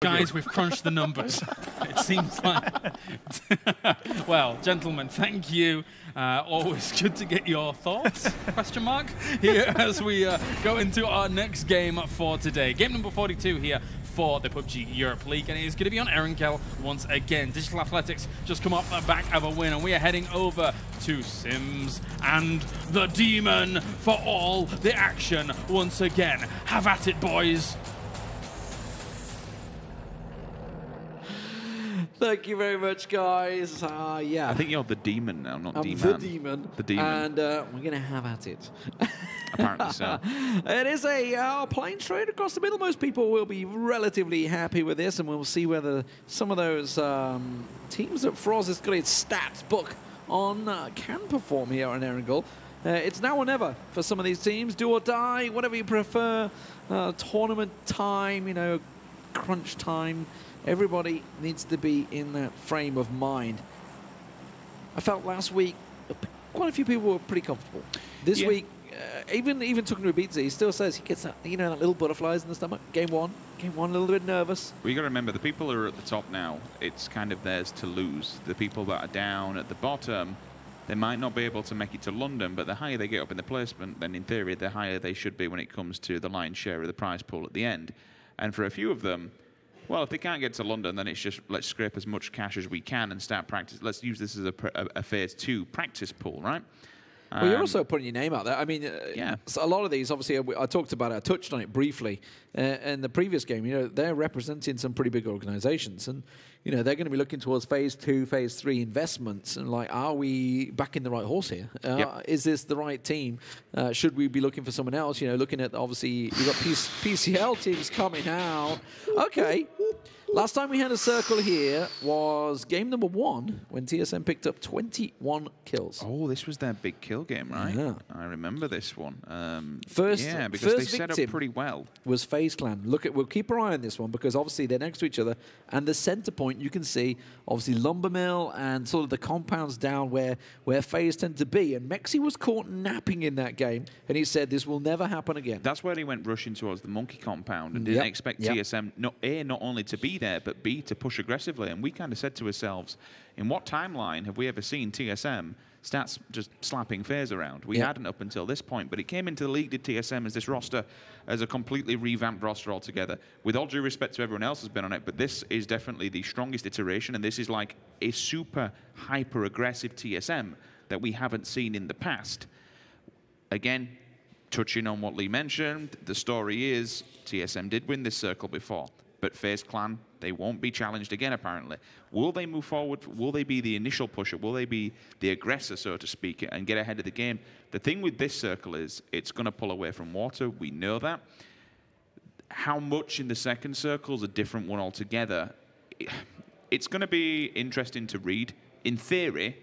Guys, we've crunched the numbers. It seems like... Well, gentlemen, thank you. Always good to get your thoughts, question mark, here as we go into our next game for today. Game number 42 here for the PUBG Europe League, and it is going to be on Erangel once again. Digital Athletics just come off the back of a win, and we are heading over to Sims and the Demon for all the action once again. Have at it, boys. Thank you very much, guys. Yeah. I think you're the demon now, not I'm D-Man. the demon. The demon. And we're going to have at it. Apparently so. It is a plane straight across the middle. Most people will be relatively happy with this, and we'll see whether some of those teams that Froz has got its stats book on can perform here on Erangel. It's now or never for some of these teams. Do or die, whatever you prefer. Tournament time, you know, crunch time. Everybody needs to be in that frame of mind. I felt last week quite a few people were pretty comfortable. This week, even talking to Ibiza, he still says he gets that, you know, that little butterflies in the stomach. Game one, a little bit nervous. Well, you got to remember, the people who are at the top now, it's kind of theirs to lose. The people that are down at the bottom, they might not be able to make it to London, but the higher they get up in the placement, then in theory, the higher they should be when it comes to the lion's share of the prize pool at the end. And for a few of them, well, if they can't get to London, then it's just let's scrape as much cash as we can and start practice. Let's use this as a phase 2 practice pool, right? Well, you're also putting your name out there. I mean, yeah. So a lot of these, obviously, I talked about it, I touched on it briefly in the previous game. You know, they're representing some pretty big organizations, and you know, they're going to be looking towards phase 2, phase 3 investments, and like, are we backing the right horse here? Is this the right team? Should we be looking for someone else? You know, looking at, obviously, you've got PCL teams coming out. Okay. Last time we had a circle here was game number 1 when TSM picked up 21 kills. Oh, this was their big kill game, right? Yeah. I remember this one. Yeah, because they set up pretty well. Was FaZe Clan. We'll keep our eye on this one because obviously they're next to each other. And the center point, you can see obviously Lumbermill and sort of the compounds down where FaZe tend to be. And Mexi was caught napping in that game, and he said this will never happen again. That's where he went rushing towards the monkey compound and didn't expect TSM not only to be there, but B, to push aggressively. And we kind of said to ourselves, in what timeline have we ever seen TSM start just slapping FaZe around? We hadn't up until this point, but it came into the league, did TSM, as this roster, as a completely revamped roster altogether. With all due respect to everyone else who's been on it, but this is definitely the strongest iteration, and this is like a super hyper-aggressive TSM that we haven't seen in the past. Again, touching on what Lee mentioned, the story is TSM did win this circle before, but FaZe Clan, they won't be challenged again, apparently. Will they move forward? Will they be the initial pusher? Will they be the aggressor, so to speak, and get ahead of the game? The thing with this circle is it's going to pull away from water. We know that. How much in the second circle is a different one altogether. It's going to be interesting to read. In theory,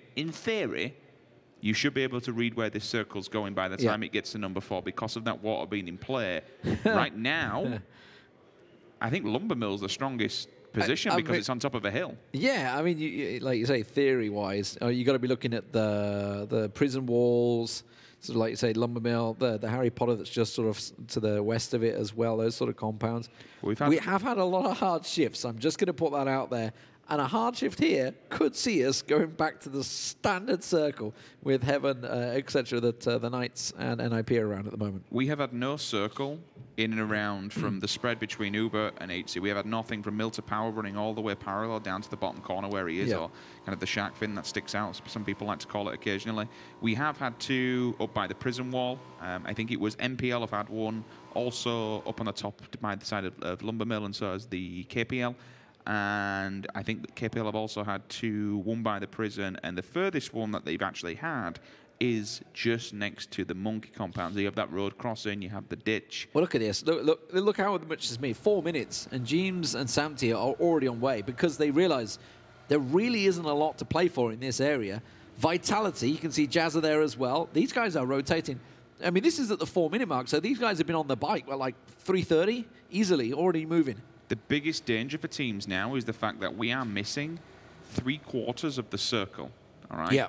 you should be able to read where this circle's going by the time it gets to number 4 because of that water being in play. Right now, I think Lumbermill's the strongest position because it's on top of a hill. Yeah, I mean, like you say, theory-wise, you got to be looking at the prison walls, sort of like you say, Lumbermill, the Harry Potter that's just sort of to the west of it as well, those sort of compounds. We have had a lot of hard shifts. I'm just going to put that out there. And a hard shift here could see us going back to the standard circle with Heaven, etc., that the Knights and NIP are around at the moment. We have had no circle in and around from the spread between Uber and HC. We have had nothing from Mill to Power running all the way parallel down to the bottom corner where he is, or kind of the shark fin that sticks out, some people like to call it occasionally. We have had 2 up by the prison wall. I think it was MPL have had 1, also up on the top by the side of Lumbermill, and so has the KPL. And I think that KPL have also had 2, one by the prison, and the furthest one that they've actually had is just next to the monkey compound. So you have that road crossing, you have the ditch. Well, look at this. Look how much it's made. 4 minutes, and James and Samty are already on way because they realize there really isn't a lot to play for in this area. Vitality, you can see Jazza there as well. These guys are rotating. I mean, this is at the 4-minute mark, so these guys have been on the bike at like 3:30, easily, already moving. The biggest danger for teams now is the fact that we are missing 3/4 of the circle, all right? Yeah.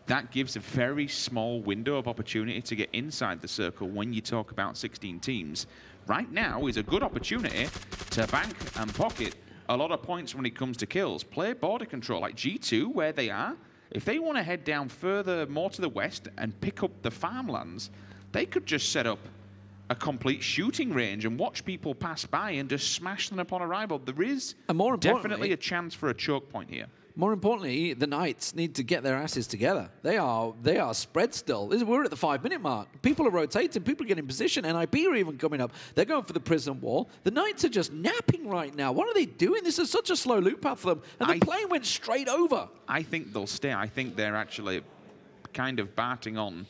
That gives a very small window of opportunity to get inside the circle when you talk about 16 teams. right now is a good opportunity to bank and pocket a lot of points when it comes to kills. Play border control like G2 where they are. If they want to head down further, more to the west and pick up the farmlands, they could just set up a complete shooting range and watch people pass by and just smash them upon arrival. There is definitely a chance for a choke point here. More importantly, the Knights need to get their asses together. They are spread still. We're at the 5-minute mark. People are rotating. People are getting in position. And Iberia even coming up. They're going for the prison wall. The Knights are just napping right now. What are they doing? This is such a slow loop path for them. And the plane went straight over. I think they'll stay. I think they're actually kind of batting on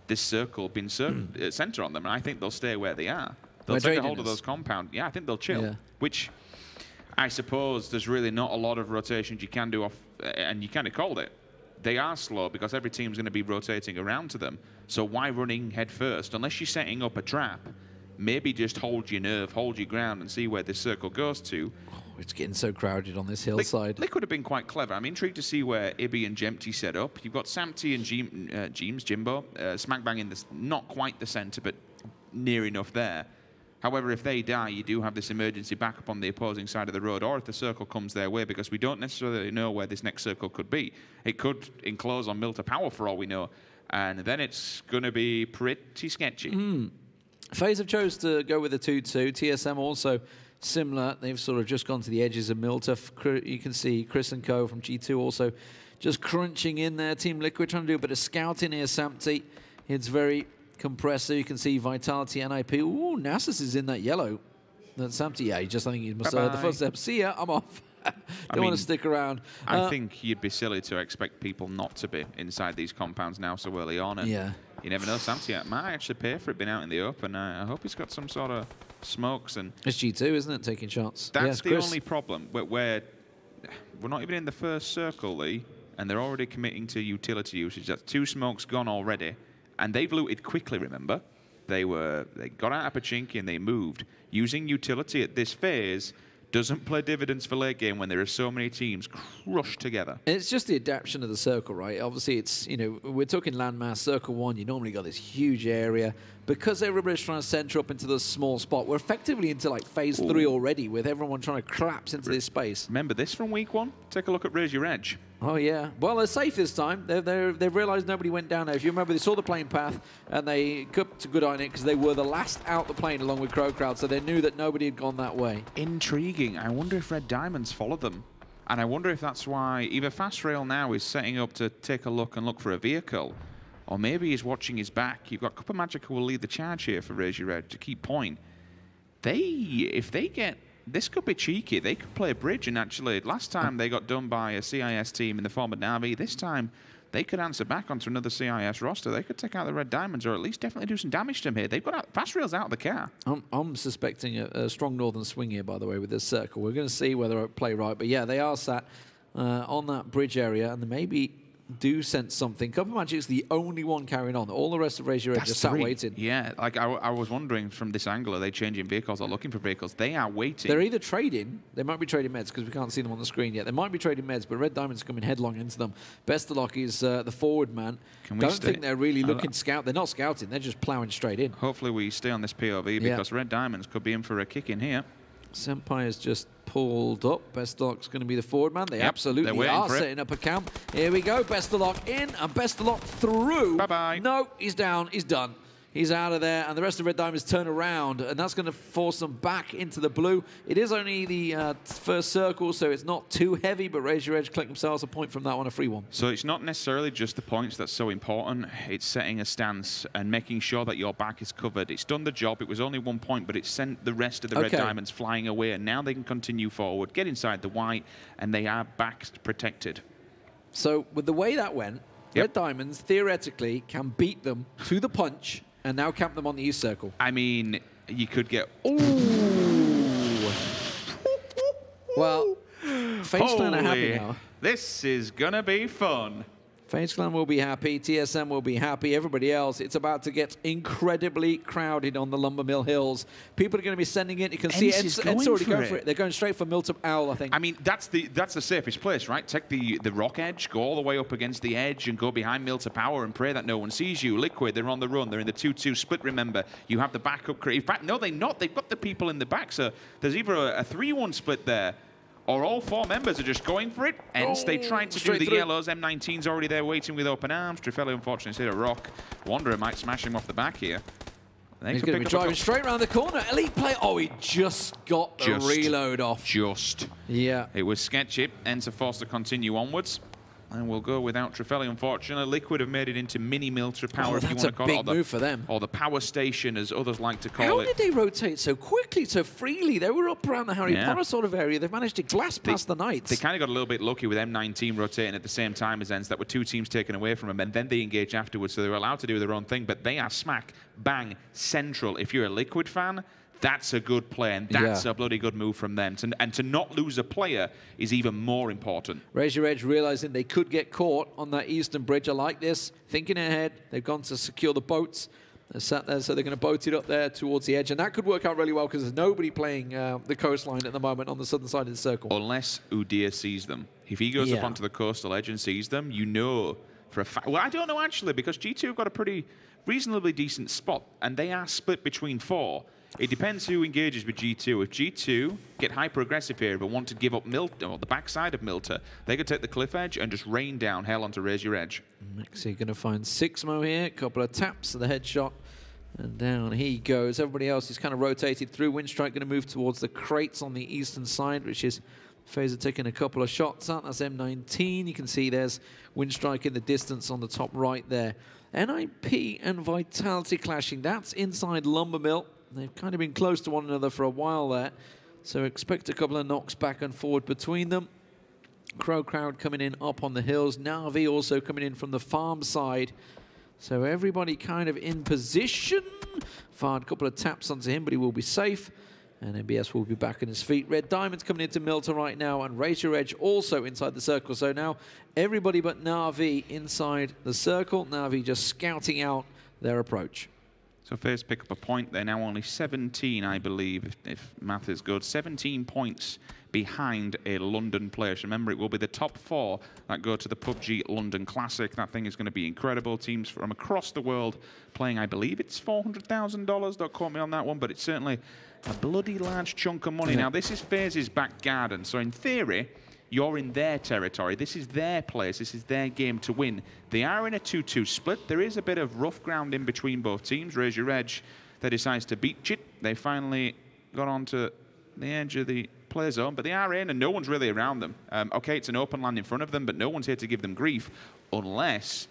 this circle, being center on them. And I think they'll stay where they are. They'll take a hold of those compounds. Yeah, I think they'll chill. Yeah. Which... I suppose there's really not a lot of rotations you can do off, and you kind of called it. They are slow because every team's going to be rotating around to them. So why running head first? Unless you're setting up a trap, maybe just hold your nerve, hold your ground, and see where this circle goes to. Oh, it's getting so crowded on this hillside. They could have been quite clever. I'm intrigued to see where Ibby and Jempty set up. You've got Samty and Jimbo, smack bang in this, not quite the center, but near enough there. However, if they die, you do have this emergency backup on the opposing side of the road, or if the circle comes their way, because we don't necessarily know where this next circle could be. It could enclose on Milta Power for all we know, and then it's going to be pretty sketchy. FaZe have chose to go with a 2-2. TSM also similar. They've sort of just gone to the edges of Milta. You can see Chris and Co from G2 also just crunching in there. Team Liquid trying to do a bit of scouting here. Samty, it's very... compressor, you can see Vitality, NIP. Ooh, Nasus is in that yellow. That's empty. Yeah, I think he must have heard the footsteps. See ya, I'm off. Don't want to stick around. I think you'd be silly to expect people not to be inside these compounds now so early on. And you never know, Samty might actually pay for it being out in the open. I hope he's got some sort of smokes. And it's G2, isn't it, taking shots? That's the only problem. We're not even in the first circle, Lee, and they're already committing to utility usage. That's 2 smokes gone already. And they've looted quickly, remember? They got out of Pachinki and they moved. Using utility at this phase doesn't play dividends for late game when there are so many teams crushed together. And it's just the adaptation of the circle, right? Obviously, it's, you know, we're talking landmass, circle 1, you normally got this huge area. Because everybody's trying to center up into this small spot, we're effectively into like phase 3 already with everyone trying to collapse into this space. Remember this from week 1? Take a look at Raise Your Edge. Oh, yeah. Well, they're safe this time. They've realized nobody went down there. If you remember, they saw the plane path and they kept a good eye on it because they were the last out the plane along with CrowCrowd, so they knew that nobody had gone that way. Intriguing. I wonder if Red Diamonds followed them. And I wonder if that's why either Fast Rail now is setting up to take a look and look for a vehicle, or maybe he's watching his back. You've got Copper Magic who will lead the charge here for Raise Your Edge to keep point. If they get... This could be cheeky. They could play a bridge, and actually, last time they got done by a CIS team in the form of Navi. This time, they could answer back onto another CIS roster. They could take out the Red Diamonds, or at least definitely do some damage to them here. They've got Fast Rails out of the car. I'm suspecting a strong northern swing here, by the way, with this circle. We're going to see whether I play right. But yeah, they are sat on that bridge area, and they maybe do sense something. Copper Magic's the only one carrying on. All the rest of Raise Your Edge just sat waiting. Yeah, like I was wondering from this angle, are they changing vehicles or looking for vehicles? They are waiting. They're either trading. They might be trading meds because we can't see them on the screen yet. They might be trading meds, but Red Diamond's coming headlong into them. Bestalock is the forward man. Don't think they're really looking scout. They're not scouting. They're just plowing straight in. Hopefully we stay on this POV because Red Diamonds could be in for a kick in here. Senpai has just pulled up. Bestalock's going to be the forward man. They absolutely are setting up a camp. Here we go. Bestalock in and Bestalock through. Bye-bye. No, he's down. He's done. He's out of there, and the rest of Red Diamonds turn around, and that's going to force them back into the blue. It is only the first circle, so it's not too heavy, but Raise Your Edge collect themselves a point from that one, a free one. So it's not necessarily just the points that's so important. It's setting a stance and making sure that your back is covered. It's done the job. It was only 1 point, but it sent the rest of the Red Diamonds flying away, and now they can continue forward, get inside the white, and they are back protected. So with the way that went, Red Diamonds theoretically can beat them to the punch, and now camp them on the east circle. I mean, you could get... Ooh. Well, FaCe Clan are happy now. This is going to be fun. FaZe Clan will be happy, TSM will be happy, everybody else. It's about to get incredibly crowded on the Lumbermill Hills. People are going to be sending it. You can see ENCE already going for it. They're going straight for Milton Owl, I think. I mean, that's the safest place, right? Take the rock edge, go all the way up against the edge and go behind Milton Power and pray that no one sees you. Liquid, they're on the run. They're in the 2-2 split, remember. You have the backup. In fact, no, they're not. They've got the people in the back, so there's either a 3-1 split there, or all 4 members are just going for it. ENCE, they tried to do the yellows. M19's already there waiting with open arms. Trifelli, unfortunately, hit a rock. Wanderer might smash him off the back here. He's going to be driving straight around the corner. Elite play. Oh, he just got the reload off. Yeah. It was sketchy. ENCE are forced to continue onwards. And we'll go without Trifelli, unfortunately. Liquid have made it into mini Miltra Power, if you want to call it. That's a big move for them. Or the power station, as others like to call it. How did they rotate so quickly, so freely? They were up around the Harry Potter sort of area. They've managed to glass past the Knights. They kind of got a little bit lucky with M19 rotating at the same time as ENCE. That were 2 teams taken away from them, and then they engage afterwards, so they were allowed to do their own thing. But they are smack, bang, central. If you're a Liquid fan, that's a good play, and that's a bloody good move from them. And to not lose a player is even more important. Razor Edge realizing they could get caught on that eastern bridge. I like this. Thinking ahead. They've gone to secure the boats. They're sat there, so they're going to boat it up there towards the edge. And that could work out really well because there's nobody playing the coastline at the moment on the southern side of the circle. Unless Udyr sees them. If he goes up onto the coastal edge and sees them, you know for a fact. Well, I don't know actually, because G2 have got a pretty reasonably decent spot, and they are split between 4. It depends who engages with G2. If G2 get hyper-aggressive here but want to give up Milta, or the backside of Milta, they could take the cliff edge and just rain down hell onto Razor Edge. Mexi going to find Sixmo here. A couple of taps of the headshot. And down he goes. Everybody else is kind of rotated through. Winstrike going to move towards the crates on the eastern side, which is FaZe taking a couple of shots at. That's M19. You can see there's Winstrike in the distance on the top right there. NIP and Vitality clashing. That's inside Lumbermill. They've kind of been close to one another for a while there. So expect a couple of knocks back and forward between them. CrowCrowd coming in up on the hills. Na'Vi also coming in from the farm side. So everybody kind of in position. Fired a couple of taps onto him, but he will be safe. And MBS will be back on his feet. Red Diamond's coming into Milta right now, and Razor Edge also inside the circle. So now everybody but Na'Vi inside the circle. Na'Vi just scouting out their approach. So FaZe pick up a point. They're now only 17, I believe, if math is good. 17 points behind a London player. So remember, it will be the top 4 that go to the PUBG London Classic. That thing is going to be incredible. Teams from across the world playing, I believe it's $400,000. Don't quote me on that one, but it's certainly a bloody large chunk of money. Now, this is FaZe's back garden. So in theory, you're in their territory. This is their place. This is their game to win. They are in a 2-2 split. There is a bit of rough ground in between both teams. Razor Edge, they decides to beat it. They finally got onto the edge of the play zone, but they are in and no one's really around them. Okay, it's an open land in front of them, but no one's here to give them grief unless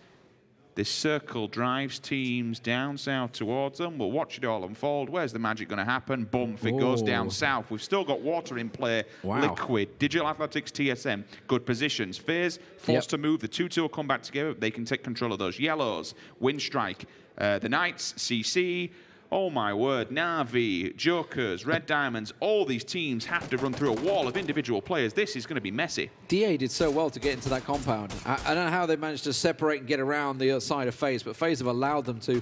this circle drives teams down south towards them. We'll watch it all unfold. Where's the magic going to happen? Boom, if it goes down south. We've still got water in play. Liquid, Digital Athletics, TSM, good positions. FaZe forced to move. The 2-2 will come back together. They can take control of those yellows. Winstrike, the Knights, CC. Oh my word, Na'Vi, Jokers, Red Diamonds, all these teams have to run through a wall of individual players. This is going to be messy. DA did so well to get into that compound. I don't know how they managed to separate and get around the other side of FaZe, but FaZe have allowed them to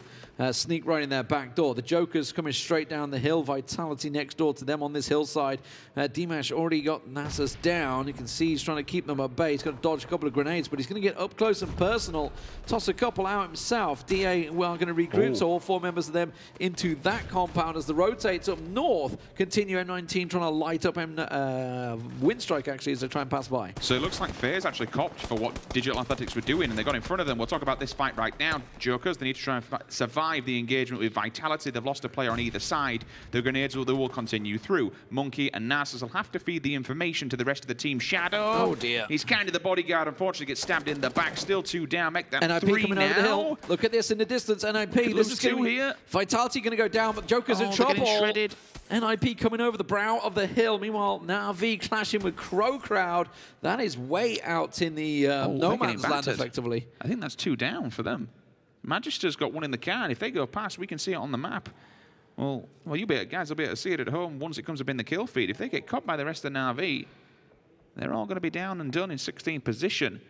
sneak right in their back door. The Jokers coming straight down the hill. Vitality next door to them on this hillside. Dimash already got Nasus down. You can see he's trying to keep them at bay. He's got to dodge a couple of grenades, but he's going to get up close and personal. Toss a couple out himself. DA, well, going to regroup, so all 4 members of them into that compound as the rotates up north. Continue M19 trying to light up Winstrike, actually, as they try and pass by. So it looks like FaZe actually copped for what Digital Athletics were doing, and they got in front of them. We'll talk about this fight right now. Jokers, they need to try and survive the engagement with Vitality. They've lost a player on either side. The grenades will continue through. Monkey and Nasus will have to feed the information to the rest of the team. Shadow. Oh dear. He's kind of the bodyguard. Unfortunately, gets stabbed in the back. Still 2 down. Make that NIP 3 coming now. over the hill. Look at this in the distance. NIP. This is 2 here. Vitality going to go down, but Joker's in trouble. Getting shredded. NIP coming over the brow of the hill. Meanwhile, Na'Vi clashing with CrowCrowd. That is way out in the no man's land, effectively. I think that's 2 down for them. Magister's got 1 in the car, and if they go past, we can see it on the map. Well, you guys will be able to see it at home once it comes up in the kill feed. If they get caught by the rest of Na'Vi, they're all going to be down and done in 16th position.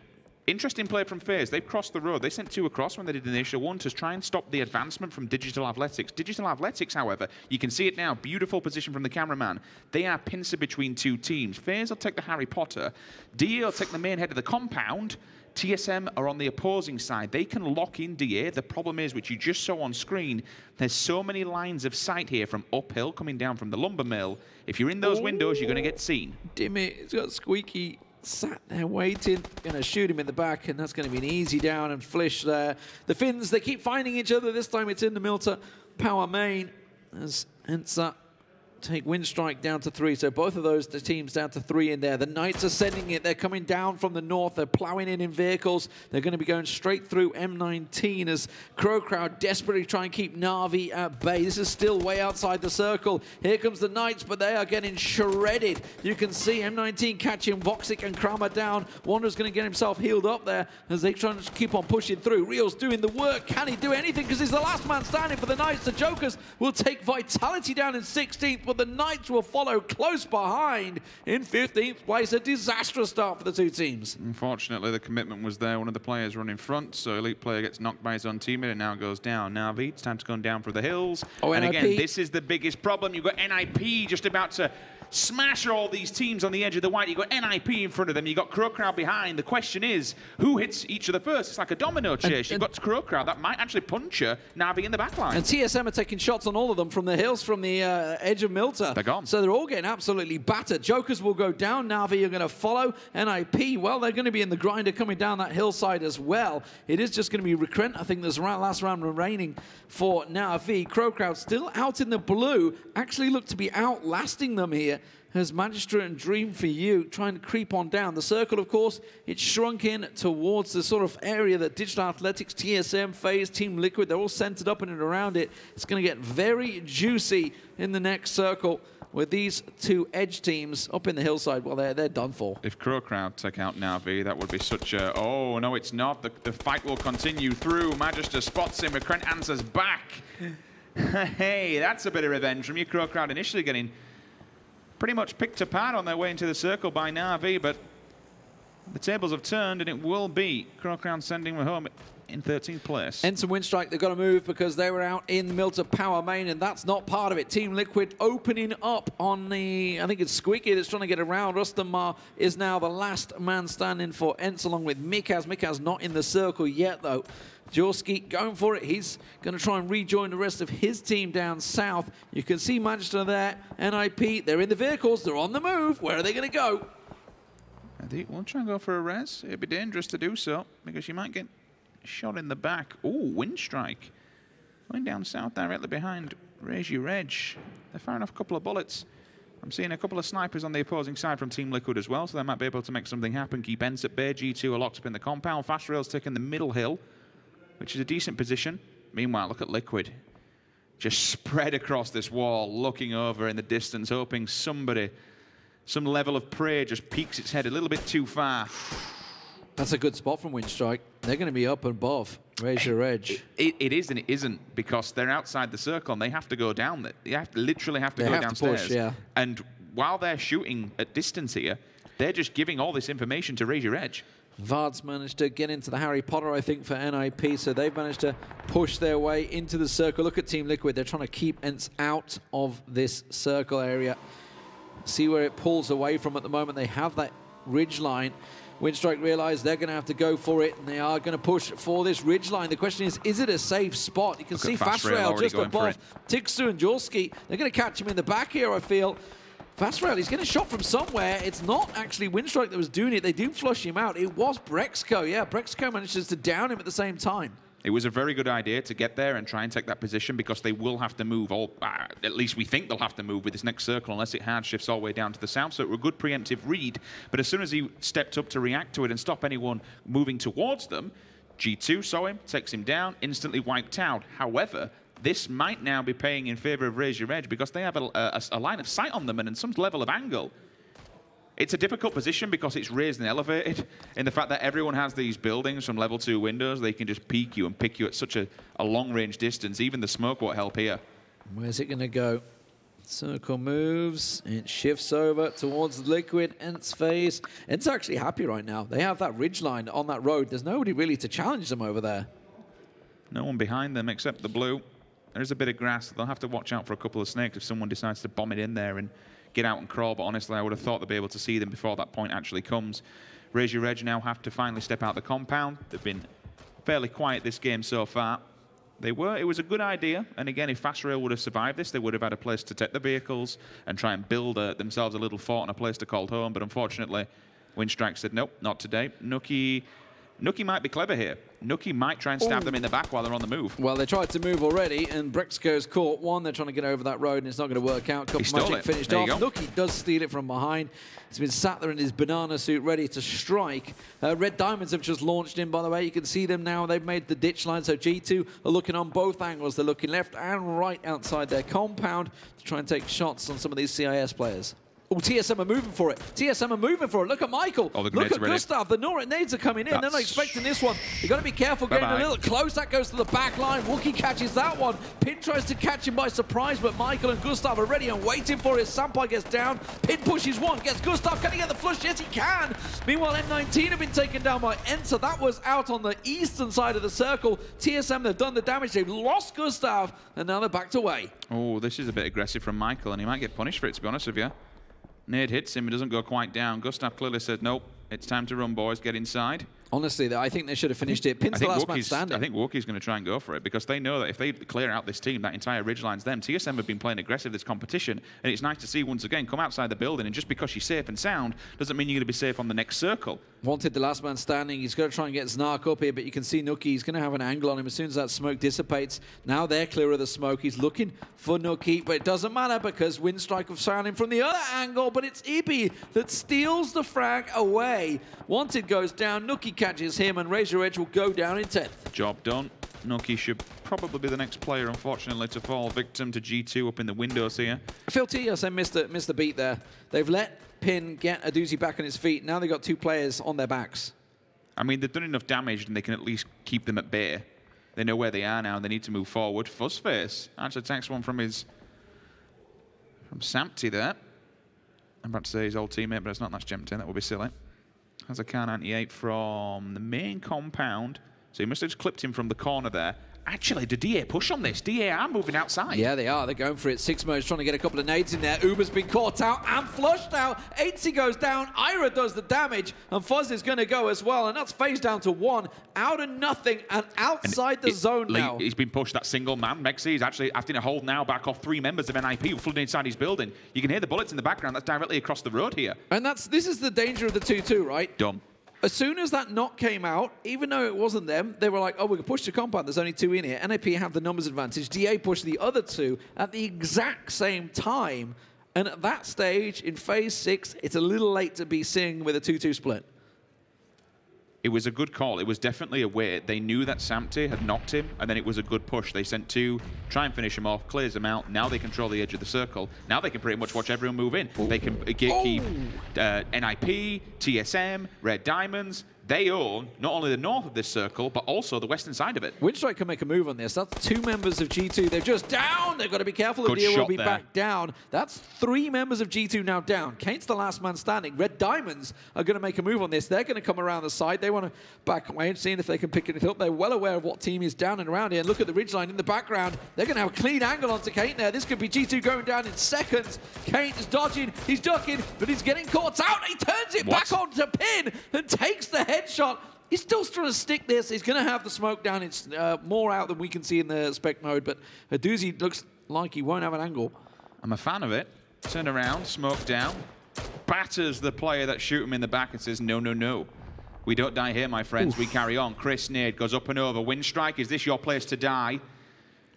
Interesting play from FaZe. They've crossed the road. They sent 2 across when they did the initial one to try and stop the advancement from Digital Athletics. Digital Athletics, however, you can see it now. Beautiful position from the cameraman. They are pincer between 2 teams. FaZe will take the Harry Potter. DA will take the main head of the compound. TSM are on the opposing side. They can lock in DA. The problem is, which you just saw on screen, there's so many lines of sight here from uphill coming down from the lumber mill. If you're in those windows, you're going to get seen. Dim it. It's got Squeaky sat there waiting, going to shoot him in the back, and that's going to be an easy down and flish there. The Finns, they keep finding each other. This time it's in the Milta power main as ENCE take Winstrike down to 3. So both of those teams down to 3 in there. The Knights are sending it. They're coming down from the north. They're plowing in vehicles. They're going to be going straight through M19 as CrowCrowd desperately try and keep Na'Vi at bay. This is still way outside the circle. Here comes the Knights, but they are getting shredded. You can see M19 catching Voxic and Kramer down. Wander's going to get himself healed up there as they try to keep on pushing through. Real's doing the work. Can he do anything? Because he's the last man standing for the Knights. The Jokers will take Vitality down in 16th, but the Knights will follow close behind in 15th place. A disastrous start for the 2 teams. Unfortunately, the commitment was there. One of the players running front, so elite player gets knocked by his own teammate and now goes down. Now it's time to go down for the hills. Oh, and again, this is the biggest problem. You've got NIP just about to smash all these teams on the edge of the white. You've got NIP in front of them. You've got CrowCrowd behind. The question is, who hits each of the first? It's like a domino chase. You've got CrowCrowd. That might actually puncture Na'Vi in the backline. And TSM are taking shots on all of them from the hills, from the edge of Milta. They're gone. So they're all getting absolutely battered. Jokers will go down. Na'Vi are going to follow. NIP, well, they're going to be in the grinder coming down that hillside as well. It is just going to be Recrent. I think there's last round remaining for Na'Vi. CrowCrowd still out in the blue. Actually look to be outlasting them here. As Magistrate and Dream for You trying to creep on down. The circle, of course, it's shrunk in towards the sort of area that Digital Athletics, TSM, FaZe, Team Liquid, they're all centered up in and around it. It's going to get very juicy in the next circle with these 2 edge teams up in the hillside. Well, they're done for. If CrowCrowd take out Na'Vi, that would be such a... Oh, no, it's not. The fight will continue through. Magister spots him. Recrent answers back. Hey, that's a bit of revenge from you. CrowCrowd initially getting pretty much picked apart on their way into the circle by Na'Vi, but the tables have turned, and it will be CrowCrowd sending them home in 13th place. ENCE and Winstrike, they've got to move because they were out in the Milta power main, and that's not part of it. Team Liquid opening up on the, I think it's Squeaky that's trying to get around. Rustamar is now the last man standing for ENCE along with Mikaz. Mikaz not in the circle yet, though. Jorski going for it. He's going to try and rejoin the rest of his team down south. You can see Magister there. NIP, they're in the vehicles. They're on the move. Where are they going to go? I think we'll try and go for a res. It'd be dangerous to do so because you might get shot in the back. Oh, Winstrike. Going down south directly behind Raise Your Edge. They're firing off a couple of bullets. I'm seeing a couple of snipers on the opposing side from Team Liquid as well, so they might be able to make something happen. Keep ENCE at bay. G2 are locked up in the compound. Fast Rail's taking the middle hill, which is a decent position. Meanwhile, look at Liquid. Just spread across this wall, looking over in the distance, hoping somebody, some level of prey just peeks its head a little bit too far. That's a good spot from Winstrike. They're going to be up above. Raise Your Edge. It is and it isn't, because they're outside the circle and they have to go down. They literally have to go downstairs. To push, yeah. And while they're shooting at distance here, they're just giving all this information to Raise Your Edge. VOD's managed to get into the Harry Potter, I think, for NIP, so they've managed to push their way into the circle. Look at Team Liquid. They're trying to keep ENCE out of this circle area. See where it pulls away from at the moment. They have that ridge line. Winstrike realize they're going to have to go for it, and they are going to push for this ridge line. The question is it a safe spot? You can see Fast Rail just above Tixu and Jorski. They're going to catch him in the back here, I feel. Fast Rail, he's getting shot from somewhere. It's not actually Winstrike that was doing it. They do flush him out. It was Brexco. Yeah, Brexco manages to down him at the same time. It was a very good idea to get there and try and take that position, because they will have to move, at least we think they'll have to move with this next circle unless it hard shifts all the way down to the south. So it was a good preemptive read. But as soon as he stepped up to react to it and stop anyone moving towards them, G2 saw him, takes him down, instantly wiped out. However, this might now be paying in favor of Raise Your Edge, because they have a line of sight on them and some level of angle. It's a difficult position because it's raised and elevated in the fact that everyone has these buildings from level 2 windows. They can just peek you and pick you at such a long-range distance. Even the smoke won't help here. Where's it going to go? Circle moves, it shifts over towards Liquid, ENCE phase. ENCE are actually happy right now. They have that ridge line on that road. There's nobody really to challenge them over there. No one behind them except the blue. There's a bit of grass. They'll have to watch out for a couple of snakes if someone decides to bomb it in there and get out and crawl. But honestly, I would have thought they'd be able to see them before that point actually comes. Raise Your Edge now have to finally step out the compound. They've been fairly quiet this game so far. It was a good idea, and again, if Fast Rail would have survived this, they would have had a place to take the vehicles and try and build themselves a little fort and a place to call home, but unfortunately, Winstrike said, nope, not today. Nuki might be clever here. Nuki might try and stab them in the back while they're on the move. Well, they tried to move already, and Brexco's caught one. They're trying to get over that road, and it's not going to work out. Couple Magic finished off. Nuki does steal it from behind. He's been sat there in his banana suit, ready to strike. Red Diamonds have just launched in, by the way. You can see them now. They've made the ditch line, so G2 are looking on both angles. They're looking left and right outside their compound to try and take shots on some of these CIS players. Oh, TSM are moving for it. TSM are moving for it. Look at Michael. Oh, look at Gustav. The Nora nades are coming in. They're not expecting this one. You've got to be careful getting a little close. That goes to the back line. Wookie catches that one. Pin tries to catch him by surprise, but Michael and Gustav are ready and waiting for it. Sampai gets down. Pin pushes one. Gets Gustav. Can he get the flush? Yes, he can. Meanwhile, M19 have been taken down by ENCE. That was out on the eastern side of the circle. TSM, they've done the damage. They've lost Gustav, and now they're backed away. Oh, this is a bit aggressive from Michael, and he might get punished for it, to be honest with you. Nade hits him, it doesn't go quite down. Gustav clearly said, nope, it's time to run, boys, get inside. Honestly, I think they should have finished it. Pin's the last man standing. I think Wookie's going to try and go for it because they know that if they clear out this team, that entire ridgeline's them. TSM have been playing aggressive this competition, and it's nice to see once again come outside the building, and just because you're safe and sound doesn't mean you're going to be safe on the next circle. Wanted the last man standing. He's got to try and get Znark up here, but you can see Nuki. He's going to have an angle on him as soon as that smoke dissipates. Now they're clear of the smoke. He's looking for Nuki, but it doesn't matter because Winstrike have found him from the other angle, but it's Ibi that steals the frag away. Wanted goes down. Nuki catches him, and Razor Edge will go down in 10th. Job done. Nuki should probably be the next player, unfortunately, to fall victim to G2 up in the windows here. I feel TSM missed the beat there. They've let Pin get a doozy back on his feet. Now they've got two players on their backs. I mean, they've done enough damage and they can at least keep them at bay. They know where they are now and they need to move forward. Fuzzface actually takes one from Sampty there. I'm about to say his old teammate, but it's not. That's Jempton. That would be silly. Has a Kar 98 from the main compound. So he must have just clipped him from the corner there. Actually, did DA push on this? DA are moving outside. Yeah, they are. They're going for it. Sixmo's trying to get a couple of nades in there. Uber's been caught out and flushed out. ENCE goes down. Ira does the damage. And Fuzz is going to go as well. And that's phased down to one. Out of nothing and outside the zone now. He's been pushed, that single man. Mexi is actually having to hold now back off 3 members of NIP who flooded inside his building. You can hear the bullets in the background. That's directly across the road here. And this is the danger of the 2-2, right? Dumb. As soon as that knock came out, even though it wasn't them, they were like, oh, we can push the compound. There's only 2 in here. NIP have the numbers advantage. DA pushed the other 2 at the exact same time. And at that stage, in Phase 6, it's a little late to be seeing with a 2-2 split. It was a good call. It was definitely a wait. They knew that Sampty had knocked him, and then it was a good push. They sent 2, try and finish him off, clears them out. Now they control the edge of the circle. Now they can pretty much watch everyone move in. They can keep NIP, TSM, Red Diamonds. They own not only the north of this circle, but also the western side of it. Winstrike can make a move on this. That's 2 members of G2. They're just down. They've got to be careful. The deal will be back down. That's 3 members of G2 now down. Kane's the last man standing. Red Diamonds are going to make a move on this. They're going to come around the side. They want to back away and see if they can pick it up. They're well aware of what team is down and around here. And look at the ridgeline in the background. They're going to have a clean angle onto Kane there. This could be G2 going down in seconds. Kane is dodging. He's ducking, but he's getting caught out. He turns it back onto Pin and takes the headshot. He's still trying to stick this. He's going to have the smoke down. It's more out than we can see in the spec mode, but Haduzi looks like he won't have an angle. I'm a fan of it. Turn around, smoke down, batters the player that shoot him in the back and says, no, no, no. We don't die here, my friends. We carry on. Chris Nade goes up and over. Winstrike, is this your place to die?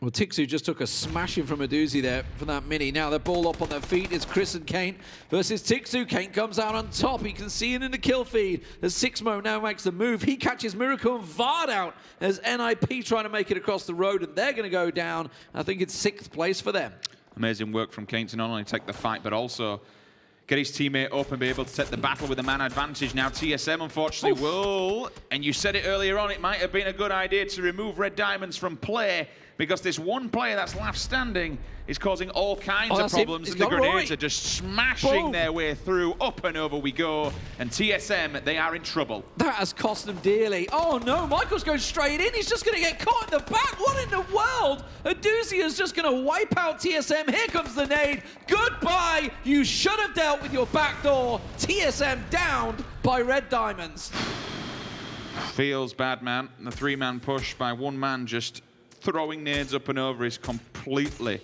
Well, Tixu just took a smashing from Haduzi there for that mini. Now they're balled up on their feet. It's Chris and Kane versus Tixu. Kane comes out on top. You can see it in the kill feed as Sixmo now makes the move. He catches Miracle and Vard out as NIP trying to make it across the road, and they're going to go down. I think it's 6th place for them. Amazing work from Kane to not only take the fight, but also get his teammate up and be able to take the battle with a man advantage. Now TSM unfortunately will, and you said it earlier on, it might have been a good idea to remove Red Diamonds from play. because this one player that's left standing is causing all kinds of problems, and the grenades are just smashing their way through. Up and over we go, and TSM, they are in trouble. That has cost them dearly. Oh no, Michael's going straight in. He's just going to get caught in the back. What in the world? Aduzi is just going to wipe out TSM. Here comes the nade. Goodbye. You should have dealt with your back door. TSM downed by Red Diamonds. Feels bad, man. The 3-man push by one man just throwing nades up and over is completely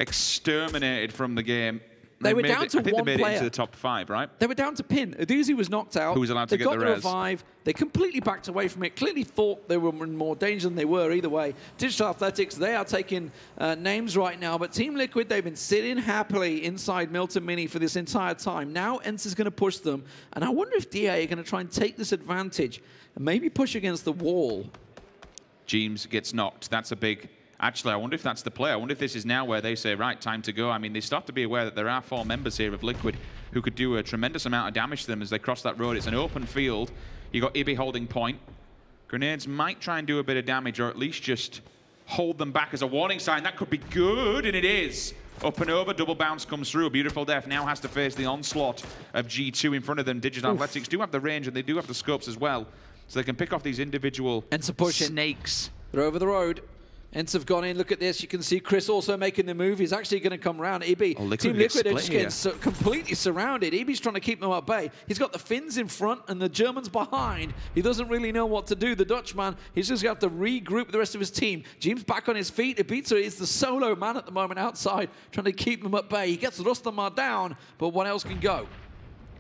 exterminated from the game. They were down to one player. I think they made it into the top 5, right? They were down to Pin. Aduzi was knocked out. Who was allowed to get the res. They got the revive. They completely backed away from it. Clearly thought they were in more danger than they were either way. Digital Athletics, they are taking names right now. But Team Liquid, they've been sitting happily inside Milton Mini for this entire time. Now ENCE is going to push them. And I wonder if DA are going to try and take this advantage and maybe push against the wall. James gets knocked. That's a big... Actually, I wonder if that's the play. I wonder if this is now where they say, right, time to go. I mean, they start to be aware that there are 4 members here of Liquid who could do a tremendous amount of damage to them as they cross that road. It's an open field. You got Ibi holding point. Grenades might try and do a bit of damage, or at least just hold them back as a warning sign. That could be good, and it is. Up and over, double bounce comes through. Beautiful Death now has to face the onslaught of G2 in front of them. Digital Athletics do have the range, and they do have the scopes as well. So they can pick off these individual snakes. They're over the road. ENCE have gone in. Look at this. You can see Chris also making the move. He's actually going to come around. Ibi, Team Liquid are just getting completely surrounded. Ibi's trying to keep them at bay. He's got the Finns in front and the Germans behind. He doesn't really know what to do. The Dutchman, he's just going to have to regroup the rest of his team. James back on his feet. Ibiza is the solo man at the moment outside, trying to keep them at bay. He gets Rustamar down, but what else can go?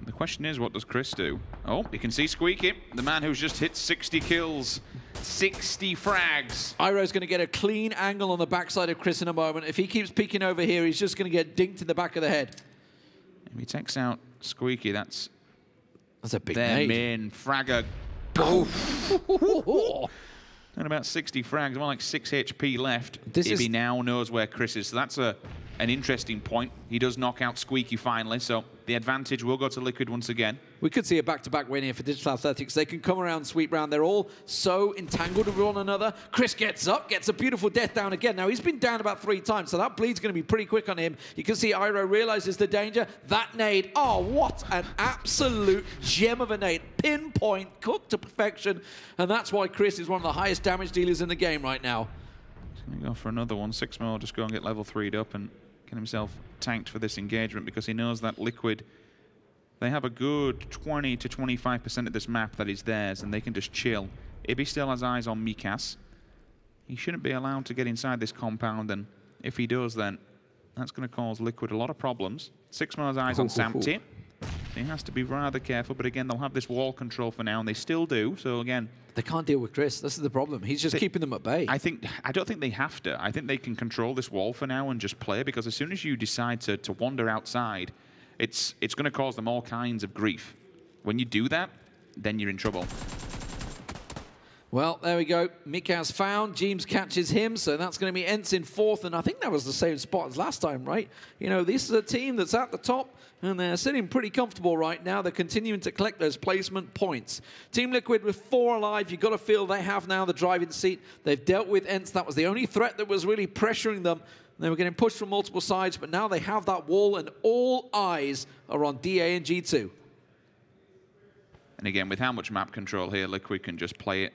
The question is, what does Chris do? Oh, you can see Squeaky, the man who's just hit 60 kills, 60 frags. Iro's going to get a clean angle on the backside of Chris in a moment. If he keeps peeking over here, he's just going to get dinked in the back of the head. If he takes out Squeaky, that's a big their nade. main fragger. Oh. And about 60 frags, more like 6 HP left. Ibi now knows where Chris is, so that's an interesting point. He does knock out Squeaky finally, so the advantage will go to Liquid once again. We could see a back-to-back win here for Digital Athletics. They can come around, sweep round. They're all so entangled with one another. Chris gets up, gets a beautiful death down again. Now, he's been down about 3 times, so that bleed's going to be pretty quick on him. You can see Iro realizes the danger. That nade, oh, what an absolute gem of a nade. Pinpoint, cooked to perfection, and that's why Chris is one of the highest damage dealers in the game right now. He's going to go for another one. 6 more, just go and get level 3'd up and get himself tanked for this engagement, because he knows that Liquid, they have a good 20 to 25% of this map that is theirs, and they can just chill. Ibi still has eyes on Mikas. He shouldn't be allowed to get inside this compound, and if he does, then that's going to cause Liquid a lot of problems. 6 more eyes on Samti. He has to be rather careful, but again, they'll have this wall control for now, and they still do. So again, they can't deal with Chris. This is the problem. He's just keeping them at bay. I don't think they have to. I think they can control this wall for now and just play, because as soon as you decide to wander outside, it's going to cause them all kinds of grief. When you do that, then you're in trouble. Well, there we go. Mikas found. James catches him, so that's going to be ENCE in 4th, and I think that was the same spot as last time, right? You know, this is a team that's at the top, and they're sitting pretty comfortable right now. They're continuing to collect those placement points. Team Liquid with 4 alive. You've got to feel they have now the driving seat. They've dealt with ENCE. That was the only threat that was really pressuring them. They were getting pushed from multiple sides, but now they have that wall, and all eyes are on DA and G2. And again, with how much map control here, Liquid can just play it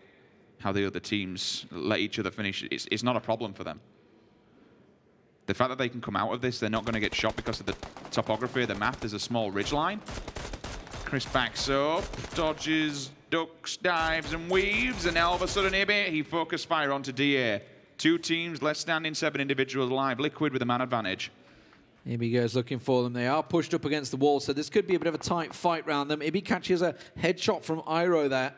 how the other teams let each other finish. It's not a problem for them. The fact that they can come out of this, they're not going to get shot because of the topography of the map. There's a small ridgeline. Chris backs up, dodges, ducks, dives, and weaves, and now all of a sudden, Ibi, he focused fire onto DA. 2 teams, less standing, 7 individuals alive. Liquid with a man advantage. Ibi goes looking for them. They are pushed up against the wall, so this could be a bit of a tight fight round them. Ibi catches a headshot from Iro there.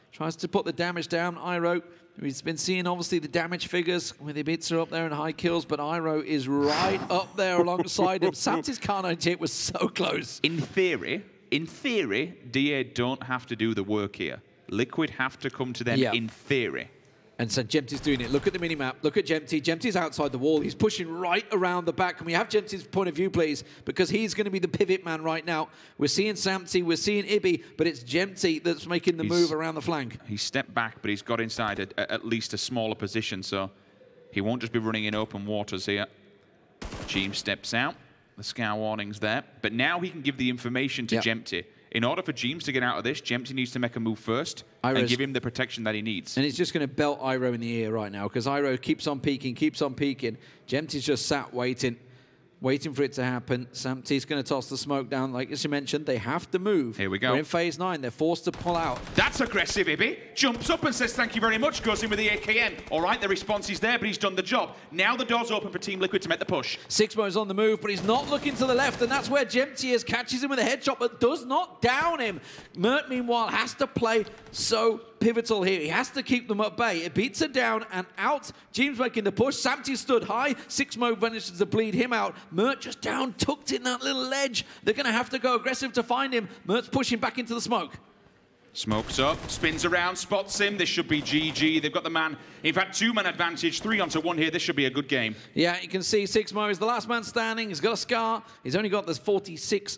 Tries to put the damage down. Iro, he's been seeing obviously the damage figures with Ibiza up there in high kills, but Iro is right up there alongside him. Samti's Kar98 was so close. In theory, DA don't have to do the work here. Liquid have to come to them in theory. And so Jemty's doing it. Look at the minimap. Look at Jemty. Jemty's outside the wall. He's pushing right around the back. Can we have Jemty's point of view, please? Because he's going to be the pivot man right now. We're seeing Samti, we're seeing Ibi, but it's Jemty that's making the move around the flank. He stepped back, but he's got inside at least a smaller position. So He won't just be running in open waters here. Team steps out. The scour warning's there. But now he can give the information to Jempty. In order for Jeems to get out of this, Jempty needs to make a move first and give him the protection that he needs. And he's just going to belt Iroh in the ear right now because Iroh keeps on peeking, Jempty's just sat waiting for it to happen. Samty's going to toss the smoke down. Like as you mentioned, they have to move. Here we go. We're in phase 9. They're forced to pull out. That's aggressive, Ibby. Jumps up and says thank you very much. Goes in with the AKN. All right, the response is there, but he's done the job. Now the door's open for Team Liquid to make the push. Sixmo's on the move, but he's not looking to the left, and that's where Jempty is. Catches him with a headshot, but does not down him. Mert, meanwhile, has to play so pivotal here. He has to keep them at bay. It beats her down and out. Jeems making the push. Samty stood high. Sixmo manages to bleed him out. Mert just down, tucked in that little ledge. They're going to have to go aggressive to find him. Mert's pushing back into the smoke. Smokes up, spins around, spots him. This should be GG. They've got the man, in fact, 2-man advantage, 3-on-1 here. This should be a good game. Yeah, you can see Sixmo is the last man standing. He's got a scar. He's only got this 56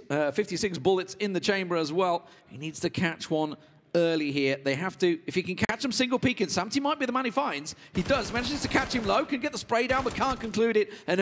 bullets in the chamber as well. He needs to catch one early here. They have to, if he can catch him single peeking, Samty might be the man he finds. He does, manages to catch him low, can get the spray down, but can't conclude it. And